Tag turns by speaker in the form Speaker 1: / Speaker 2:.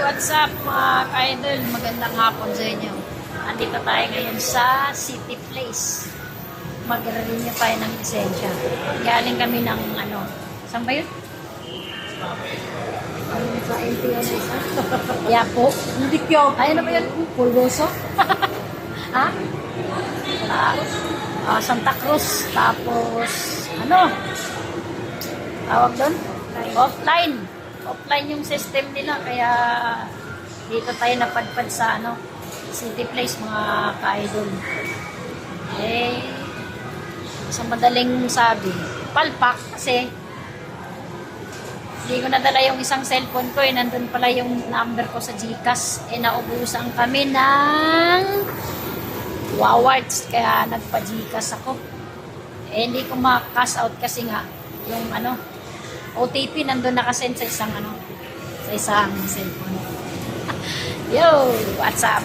Speaker 1: what's up mga ka-idol? Magandang hapon sa inyo. Andito tayo ngayon sa City Place. Mag-renew tayo ng lisensya. Galing kami ng ano, saan ba yun? Sa LTO. Yapo. Hindi kyo. Ay, ano ba yun? Pulgoso? Ha? Santa Cruz. Tapos, ano? Tawag doon? Offline. Offline yung system nila. Kaya, dito tayo napadpad sa ano, City Place, mga ka-idol. Eh, sa madaling sabi, palpak kasi hindi ko nadala yung isang cellphone ko. Nandun pala yung number ko sa GCash. Naubusan kami ng Wawards. Kaya nagpa-GCash ako. Hindi ko ma-cash out kasi nga yung ano, OTP nandun nakasend sa isang ano, sa isang cellphone. Yo, what's up?